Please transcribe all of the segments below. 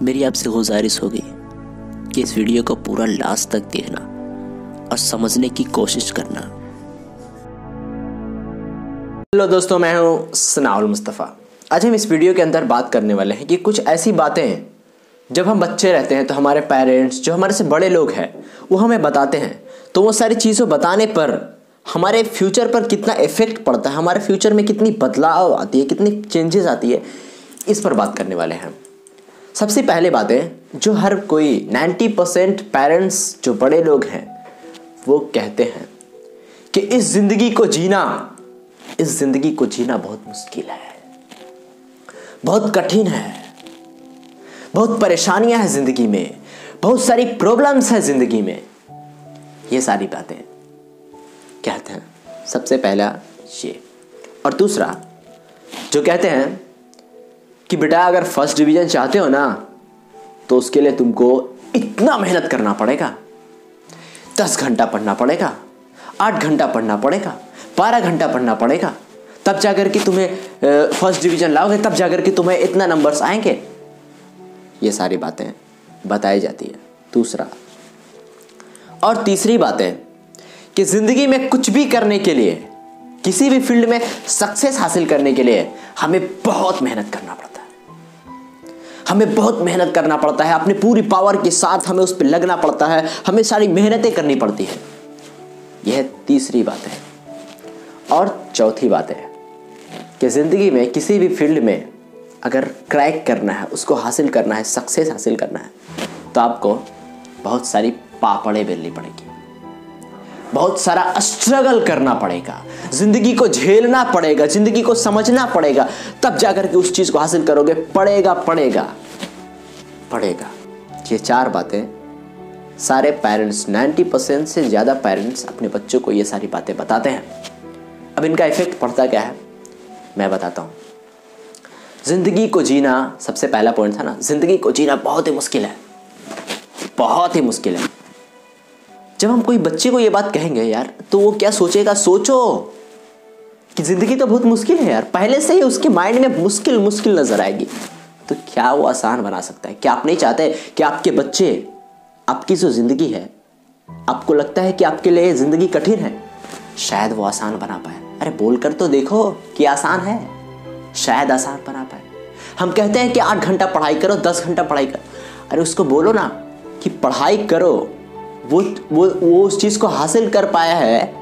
मेरी आपसे गुजारिश होगी कि इस वीडियो को पूरा लास्ट तक देखना और समझने की कोशिश करना। हेलो दोस्तों, मैं हूं सनाउल मुस्तफ़ा। आज हम इस वीडियो के अंदर बात करने वाले हैं कि कुछ ऐसी बातें हैं जब हम बच्चे रहते हैं तो हमारे पेरेंट्स, जो हमारे से बड़े लोग हैं, वो हमें बताते हैं। तो वो सारी चीज़ों बताने पर हमारे फ्यूचर पर कितना इफेक्ट पड़ता है, हमारे फ्यूचर में कितनी बदलाव आती है, कितनी चेंजेस आती है, इस पर बात करने वाले हैं। सबसे पहले बात है जो हर कोई 90% पेरेंट्स, जो बड़े लोग हैं, वो कहते हैं कि इस जिंदगी को जीना बहुत मुश्किल है, बहुत कठिन है, बहुत परेशानियां हैं जिंदगी में, बहुत सारी प्रॉब्लम्स हैं जिंदगी में। ये सारी बातें कहते हैं। सबसे पहला ये। और दूसरा जो कहते हैं कि बेटा अगर फर्स्ट डिवीजन चाहते हो ना तो उसके लिए तुमको इतना मेहनत करना पड़ेगा, 10 घंटा पढ़ना पड़ेगा, 8 घंटा पढ़ना पड़ेगा, 12 घंटा पढ़ना पड़ेगा, तब जाकर के तुम्हें फर्स्ट डिवीजन लाओगे, तब जाकर के तुम्हें इतना नंबर्स आएंगे। ये सारी बातें बताई जाती है। दूसरा और तीसरी बात है कि जिंदगी में कुछ भी करने के लिए, किसी भी फील्ड में सक्सेस हासिल करने के लिए हमें बहुत मेहनत करना पड़ता है। हमें बहुत मेहनत करना पड़ता है, अपनी पूरी पावर के साथ हमें उस पर लगना पड़ता है, हमें सारी मेहनतें करनी पड़ती है। यह तीसरी बात है। और चौथी बात है कि जिंदगी में किसी भी फील्ड में अगर क्रैक करना है, उसको हासिल करना है, सक्सेस हासिल करना है, तो आपको बहुत सारी पापड़ें बेलनी पड़ेगी, बहुत सारा स्ट्रगल करना पड़ेगा, जिंदगी को झेलना पड़ेगा, जिंदगी को समझना पड़ेगा, तब जाकर के उस चीज को हासिल करोगे। पड़ेगा। ये 4 बातें सारे पेरेंट्स, 90% से ज्यादा पेरेंट्स अपने बच्चों को ये सारी बातें बताते हैं। अब इनका इफेक्ट पड़ता क्या है मैं बताता हूं। जिंदगी को जीना, सबसे पहला पॉइंट था ना, जिंदगी को जीना बहुत ही मुश्किल है, बहुत ही मुश्किल है। जब हम कोई बच्चे को ये बात कहेंगे यार, तो वो क्या सोचेगा? सोचो कि जिंदगी तो बहुत मुश्किल है यार, पहले से ही उसके माइंड में मुश्किल नजर आएगी। तो क्या वो आसान बना सकता है? क्या आप नहीं चाहते कि आपके बच्चे, आपकी जो जिंदगी है, आपको लगता है कि आपके लिए जिंदगी कठिन है, शायद वो आसान बना पाए। अरे बोलकर तो देखो कि आसान है, शायद आसान बना पाए। हम कहते हैं कि 8 घंटा पढ़ाई करो, 10 घंटा पढ़ाई करो। अरे उसको बोलो ना कि पढ़ाई करो, वो उस चीज को हासिल कर पाया है,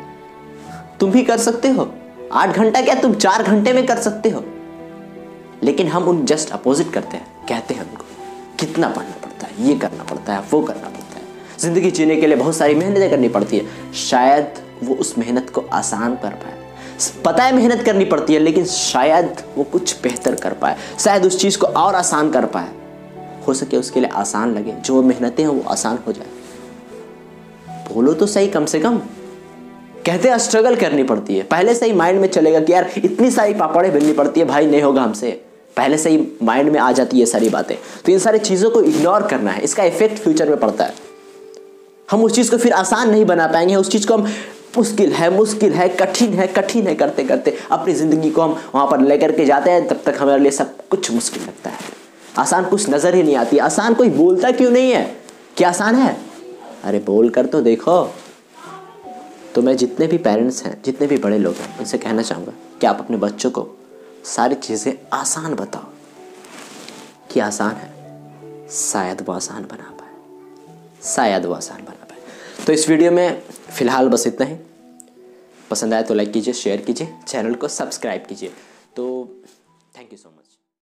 तुम भी कर सकते हो। 8 घंटा क्या, तुम 4 घंटे में कर सकते हो। लेकिन हम उन जस्ट अपोजिट करते हैं, कहते हैं उनको कितना पढ़ना पड़ता है, ये करना पड़ता है, वो करना पड़ता है, जिंदगी जीने के लिए बहुत सारी मेहनतें करनी पड़ती है। शायद वो उस मेहनत को आसान कर पाए। पता है मेहनत करनी पड़ती है, लेकिन शायद वो कुछ बेहतर कर पाए, शायद उस चीज को और आसान कर पाए। हो सके उसके लिए आसान लगे, जो मेहनतें हैं वो आसान हो जाए। बोलो तो सही, कम से कम कहते हैं स्ट्रगल करनी पड़ती है। पहले से ही माइंड में चलेगा कि यार इतनी सारी पापड़ें बेलनी पड़ती है, भाई नहीं होगा हमसे, पहले से ही माइंड में आ जाती है सारी बातें। तो इन सारी चीजों को इग्नोर करना है, इसका इफेक्ट फ्यूचर में पड़ता है। हम उस चीज को फिर आसान नहीं बना पाएंगे, उस चीज को हम मुश्किल है, कठिन है करते करते अपनी जिंदगी को हम वहां पर लेकर के जाते हैं। तब तक हमारे लिए सब कुछ मुश्किल लगता है, आसान कुछ नजर ही नहीं आती। आसान कोई बोलता क्यों नहीं है कि आसान है? अरे बोल कर तो देखो। तो मैं जितने भी पेरेंट्स हैं, जितने भी बड़े लोग हैं, उनसे कहना चाहूँगा कि आप अपने बच्चों को सारी चीज़ें आसान बताओ कि आसान है, शायद वो आसान बना पाए। तो इस वीडियो में फ़िलहाल बस इतना ही। पसंद आए तो लाइक कीजिए, शेयर कीजिए, चैनल को सब्सक्राइब कीजिए। तो थैंक यू सो मच।